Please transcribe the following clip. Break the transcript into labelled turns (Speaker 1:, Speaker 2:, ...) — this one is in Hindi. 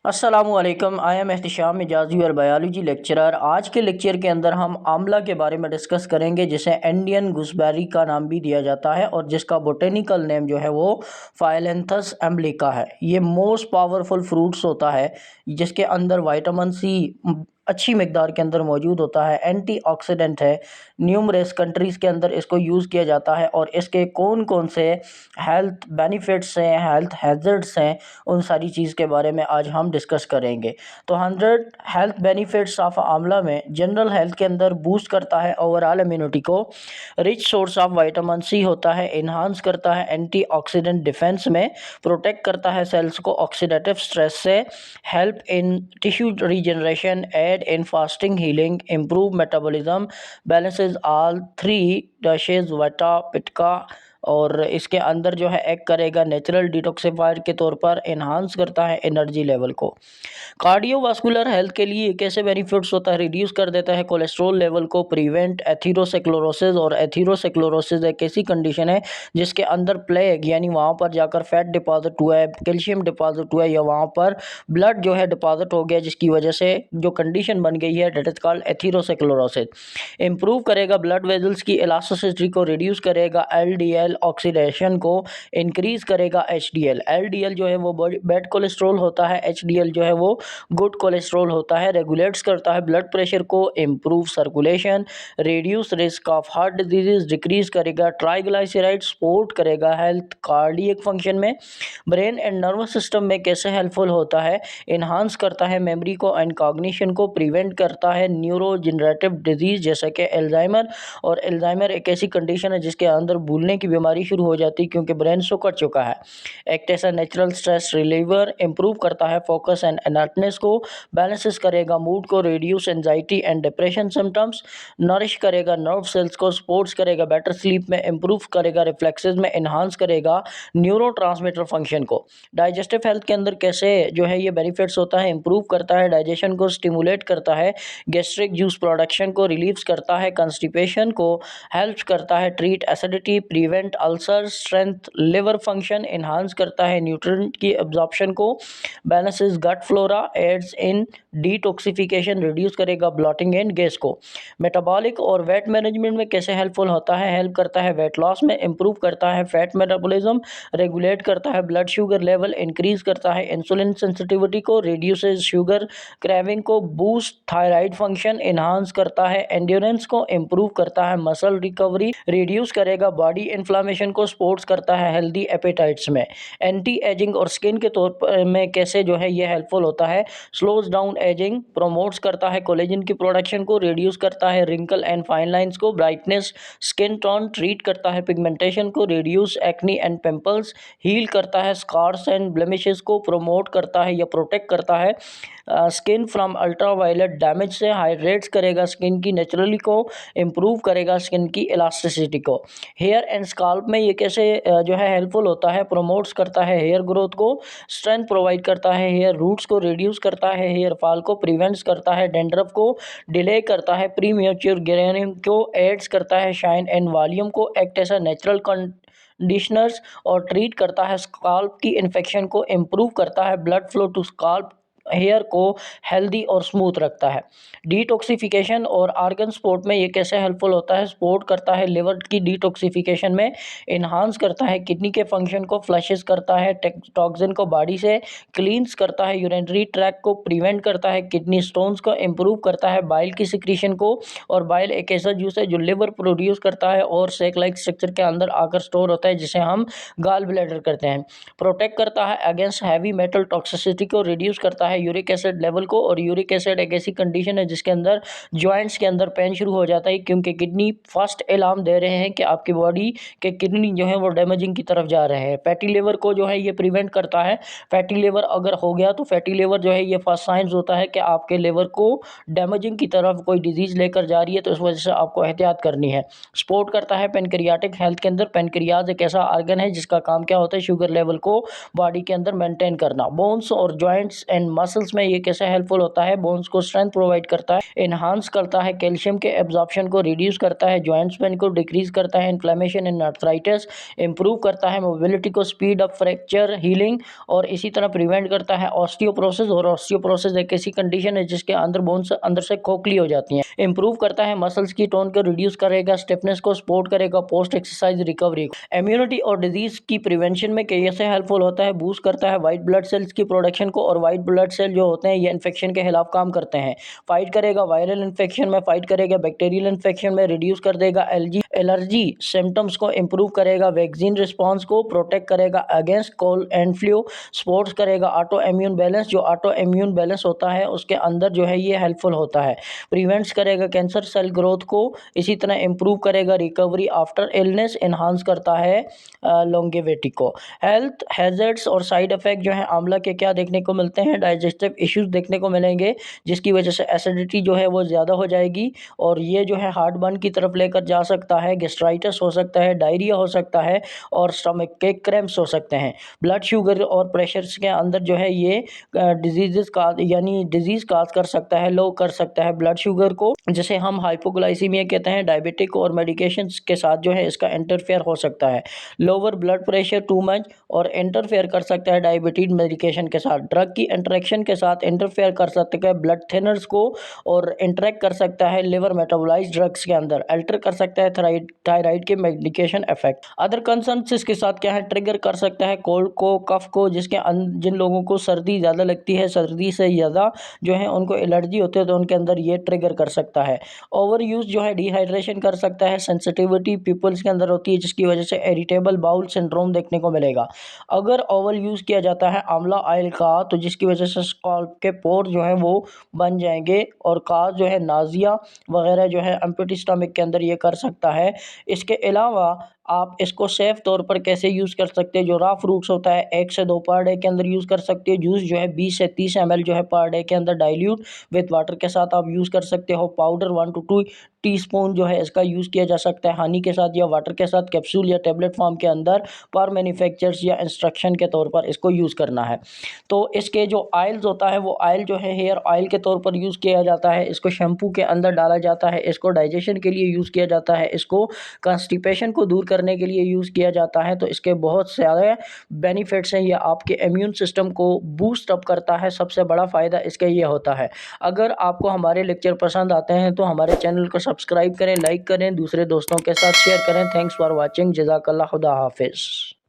Speaker 1: अस्सलामुअलैकुम। आई एम एहतिशाम मिजाजी और बायोलॉजी लेक्चरर। आज के लेक्चर के अंदर हम आंवला के बारे में डिस्कस करेंगे, जिसे इंडियन गूसबेरी का नाम भी दिया जाता है और जिसका बोटेनिकल नेम जो है वो फाइलेंथस एम्ब्लिका है। ये मोस्ट पावरफुल फ्रूट्स होता है जिसके अंदर विटामिन सी अच्छी मिकदार के अंदर मौजूद होता है। एंटीऑक्सीडेंट है। न्यूमरस कंट्रीज़ के अंदर इसको यूज़ किया जाता है और इसके कौन कौन से हेल्थ बेनिफिट्स हैं, हेल्थ हैज़र्ड्स हैं, उन सारी चीज़ के बारे में आज हम डिस्कस करेंगे। तो 100 हेल्थ बेनिफिट्स ऑफ आंवला में जनरल हेल्थ के अंदर बूस्ट करता है ओवरऑल इम्यूनिटी को, rich source of vitamin C होता है, इन्हांस करता है एंटीऑक्सीडेंट डिफेंस में, प्रोटेक्ट करता है सेल्स को ऑक्सीडेटिव स्ट्रेस से, help in tissue regeneration, aid in fasting healing, improve metabolism, balances all three doshas vata पिटका। और इसके अंदर जो है एक्ट करेगा नेचुरल डिटॉक्सिफायर के तौर पर, इन्हांस करता है एनर्जी लेवल को। कार्डियोवास्कुलर हेल्थ के लिए कैसे बेनिफिट्स होता है, रिड्यूस कर देता है कोलेस्ट्रॉल लेवल को, प्रिवेंट एथीरोस्क्लेरोसिस। और एथीरोस्क्लेरोसिस एक ऐसी कंडीशन है जिसके अंदर प्लेग यानी वहाँ पर जाकर फैट डिपॉजिट हुआ है, कैल्शियम डिपॉजिट हुआ है, या वहाँ पर ब्लड जो है डिपॉजिट हो गया, जिसकी वजह से जो कंडीशन बन गई है, that is called atherosclerosis. Improve करेगा ब्लड वेजल्स की इलास्टिसिटी को, रिड्यूस करेगा एलडीएल ऑक्सीडेशन को, इंक्रीज करेगा एचडीएल। एलडीएल जो है वो बैड कोलेस्ट्रॉल होता है, एचडीएल जो है वो गुड कोलेस्ट्रॉल होता है। रेगुलेट्स करता है ब्लड प्रेशर को, improve circulation, reduce risk of heart disease, decrease करेगा ट्राइग्लाइसराइड, सपोर्ट करेगा हेल्थ कार्डियक फंक्शन में। ब्रेन एंड नर्वस सिस्टम में कैसे हेल्पफुल होता है, इन्हांस करता है मेमोरी को एंड कॉग्निशन को, प्रिवेंट करता है न्यूरोजनरेटिव डिजीज जैसे कि एल्जाइमर। और एल्जाइमर एक ऐसी कंडीशन है जिसके अंदर भूलने की बीमारी शुरू हो जाती है क्योंकि ब्रेन सुकड़ चुका है। Act as a natural stress reliever, improve करता है फोकस एंड अलर्टनेस को, बैलेंसेस करेगा मूड को, reduce anxiety and depression symptoms, nourish करेगा नर्व सेल्स को, सपोर्ट्स करेगा बेटर स्लीप में, इंप्रूव करेगा रिफ्लेक्सेस में, इन्हांस करेगा न्यूरोट्रांसमीटर फंक्शन को। डाइजेस्टिव हेल्थ के अंदर कैसे जो है ये बेनिफिट्स होता है, इंप्रूव करता है डाइजेशन को, स्टिमुलेट करता है गैस्ट्रिक जूस प्रोडक्शन को, रिलीव्स करता है कंस्टिपेशन को, हेल्प करता है treat acidity, prevent ulcer, strength liver function, enhance करता है न्यूट्रिएंट की एब्जॉर्प्शन को, बैलेंसेस गट फ्लोरा, एड्स इन डिटॉक्सिफिकेशन, रिड्यूस करेगा ब्लॉटिंग एंड गैस को। मेटाबॉलिक और वेट मैनेजमेंट में कैसे हेल्पफुल होता है, हेल्प करता है वेट लॉस में, इंप्रूव करता है फैट मेटाबॉलिज्म, रेगुलेट करता है ब्लड शुगर लेवल, इंक्रीज करता है इंसुलिन सेंसिटिविटी को, रिड्यूसेस शुगर क्रेविंग को, बूस्ट थायराइड फंक्शन, इन्हांस करता है एंड्योरेंस को, इंप्रूव करता है मसल रिकवरी, रिड्यूस करेगा बॉडी इन्फ्लामेशन को, सपोर्ट्स करता है हेल्दी एपेटाइट्स में। एंटी एजिंग और स्किन के तौर पर में कैसे जो है ये हेल्पफुल होता है, स्लोज डाउन एजिंग, प्रमोट्स करता है कोलेजन की प्रोडक्शन को, रिड्यूस करता है रिंकल एंड फाइन लाइंस को, ब्राइटनेस स्किन टोन, ट्रीट करता है पिगमेंटेशन को, reduce acne and pimples, heal करता है स्कार्स एंड ब्लेमिशेस को, प्रोमोट करता है या प्रोटेक्ट करता है स्किन फ्रॉम अल्ट्रावायलेट डैमेज से, हाइड्रेट्स करेगा स्किन की नेचुरली को, इम्प्रूव करेगा स्किन की इलास्टिसिटी को। हेयर एंड स्काल्प में ये कैसे जो है हेल्पफुल होता है, प्रोमोट्स करता है हेयर ग्रोथ को, स्ट्रेंथ प्रोवाइड करता है हेयर रूट्स को, रिड्यूस करता है हेयर फॉल को, प्रिवेंट्स करता है डेंड्रफ को, डिले करता है प्री मैच्योर ग्रेनिंग को, एड्स करता है शाइन एंड वॉल्यूम को, act as a natural conditioners और ट्रीट करता है स्काल्प की इन्फेक्शन को, इम्प्रूव करता है blood flow to scalp, hair को हेल्दी और स्मूथ रखता है। डिटॉक्सिफिकेशन और आर्गन सपोर्ट में ये कैसे हेल्पफुल होता है, सपोर्ट करता है लिवर की डिटॉक्सिफिकेशन में, इन्हांस करता है किडनी के फंक्शन को, फ्लशेस करता है टॉक्सिन को बॉडी से, क्लींस करता है यूरिनरी ट्रैक को, प्रिवेंट करता है किडनी स्टोन्स को, इंप्रूव करता है बाइल की सिक्रीशन को। और बाइल एक ऐसा जूस है जो लिवर प्रोड्यूस करता है और सेक लाइक स्ट्रक्चर के अंदर आकर स्टोर होता है, जिसे हम गाल ब्लैडर करते हैं। प्रोटेक्ट करता है अगेंस्ट हैवी मेटल टॉक्सिसिटी को, रिड्यूस करता है यूरिक एसिड लेवल को। और यूरिक एसिड एक ऐसी कंडीशन है जिसके अंदर जॉइंट्स के अंदर पेन शुरू हो जाता है क्योंकि किडनी फर्स्ट अलार्म दे रहे हैं कि आपकी बॉडी के किडनी जो है वो डैमेजिंग की तरफ जा रहे हैं। फैटी लिवर को जो है ये प्रिवेंट करता है। फैटी लिवर अगर हो गया तो फैटी लिवर जो है ये फर्स्ट साइंस होता है कि आपके लिवर को डैमेजिंग की तरफ कोई डिजीज लेकर जा रही है, तो इस वजह से आपको एहतियात करनी है। सपोर्ट करता है पेनक्रियाटिक हेल्थ के अंदर। पेनक्रियाज एक ऐसा ऑर्गन है जिसका काम क्या होता है, शुगर लेवल को बॉडी के अंदर मेंटेन करना। बोन्स और जॉइंट्स एंड मसल मसल्स में ये कैसे हेल्पफुल होता है, बोन्स को स्ट्रेंथ प्रोवाइड करता है, इन्हांस करता है, कैल्शियम के एब्जॉर्प्शन को रिड्यूस करता है, जॉइंट्स पेन को डिक्रीज करता है, इन्फ्लेमेशन इन आर्थराइटिस इंप्रूव करता है, मोबिलिटी को स्पीड अप, फ्रैक्चर हीलिंग और इसी तरह प्रिवेंट करता है ऑस्टियोप्रोसिस। और ऑस्टियोप्रोसिस एक ऐसी कंडीशन है जिसके अंदर बोन्स अंदर से खोखली हो जाती हैं। इंप्रूव करता है मसल्स की टोन को रिड्यूस करेगा, स्टिफनेस को सपोर्ट करेगा, पोस्ट एक्सरसाइज रिकवरी। इम्यूनिटी और डिजीज की प्रिवेंशन में कैसे हेल्पफुल होता है, बूस्ट करता है वाइट ब्लड सेल्स की प्रोडक्शन को, और वाइट ब्लड सेल जो होते हैं ये इन्फेक्शन के खिलाफ काम करते हैं, फाइट करेगा वायरल इन्फेक्शन में, फाइट करेगा बैक्टीरियल इन्फेक्शन में, रिड्यूस कर देगा एलर्जी सिम्टम्स को, इंप्रूव करेगा वैक्सीन रिस्पॉन्स को, प्रोटेक्ट करेगा against cold and flu, supports करेगा ऑटो इम्यून बैलेंस, जो ऑटो इम्यून बैलेंस होता है उसके अंदर जो है ये हेल्पफुल होता है, प्रिवेंट्स करेगा कैंसर सेल ग्रोथ को, इसी तरह इंप्रूव करेगा रिकवरी आफ्टर इलनेस, इन्हांस करता है लॉन्गेविटी को। हेल्थ हैजर्ड्स और साइड इफेक्ट जो है आंवला के क्या देखने को मिलते हैं, डाइजेस्टिव इश्यूज देखने को मिलेंगे जिसकी वजह से एसिडिटी जो है वो ज़्यादा हो जाएगी और ये जो है हार्ट बर्न की तरफ लेकर जा सकता है, गैस्ट्राइटिस हो सकता है, डायरिया हो सकता है और स्टमक के क्रैम्प्स हो सकते हैं। ब्लड शुगर और प्रेशर के अंदर जो है ये डिजीज़ का यानी डिजीज़ काज कर सकता है, लो कर सकता है ब्लड शुगर को, जिसे हम हाइपोग्लाइसीमिया कहते हैं। डायबिटिक और मेडिकेशंस के साथ जो है इसका इंटरफेयर हो सकता है। Lower blood pressure too much और इंटरफेयर कर सकता है डायबिटीज मेडिकेशन के साथ। ड्रग की इंटरेक्शन के साथ इंटरफेयर कर सकता है ब्लड थिनर्स को और इंटरेक्ट कर सकता है लिवर मेटाबोलाइज ड्रग्स के अंदर, अल्टर कर सकता है थायराइड के मेडिकेशन इफेक्ट। अदर कंसर्न्स इसके साथ क्या है, ट्रिगर कर सकता है कोल्ड को, कफ को, जिन लोगों को सर्दी ज़्यादा लगती है, सर्दी से ज़्यादा जो है उनको एलर्जी होती है तो उनके अंदर ये ट्रिगर कर सकता है। ओवर यूज जो है डिहाइड्रेशन कर सकता है, सेंसिटिविटी पीपल्स के अंदर होती है जिसकी वजह से इरिटेबल बाउल सिंड्रोम देखने को मिलेगा। अगर ओवर यूज़ किया जाता है आंवला ऑयल का तो जिसकी वजह से स्कैल्प के पोर जो है वो बन जाएंगे और काज जो है नाजिया वगैरह जो है एम्प्टी स्टमक के अंदर ये कर सकता है। इसके अलावा आप इसको सेफ तौर पर कैसे यूज़ कर सकते हैं, जो रॉ फ्रूट्स होता है 1 से 2 पर डे के अंदर यूज़ कर सकते हो। जूस जो है 20 से 30 ml जो है पर डे के अंदर डाइल्यूट विद वाटर के साथ आप यूज़ कर सकते हो। पाउडर 1 to 2 टीस्पून जो है इसका यूज़ किया जा सकता है हनी के साथ या वाटर के साथ, कैप्सूल या टेबलेट फॉर्म के अंदर पर मैन्युफैक्चरर्स या इंस्ट्रक्शन के तौर पर इसको यूज़ करना है। तो इसके जो ऑयल्स होता है वो ऑयल जो है हेयर ऑयल के तौर पर यूज़ किया जाता है, इसको शैम्पू के अंदर डाला जाता है, इसको डाइजेशन के लिए यूज़ किया जाता है, इसको कॉन्स्टिपेशन को दूर करने के लिए यूज़ किया जाता है। तो इसके बहुत सारे बेनिफिट्स हैं, ये आपके इम्यून सिस्टम को बूस्ट अप करता है, सबसे बड़ा फ़ायदा इसका ये होता है। अगर आपको हमारे लेक्चर पसंद आते हैं तो हमारे चैनल को सब्सक्राइब करें, लाइक करें, दूसरे दोस्तों के साथ शेयर करें। थैंक्स फॉर वॉचिंग, जज़ाकल्लाह, खुदा हाफिज़।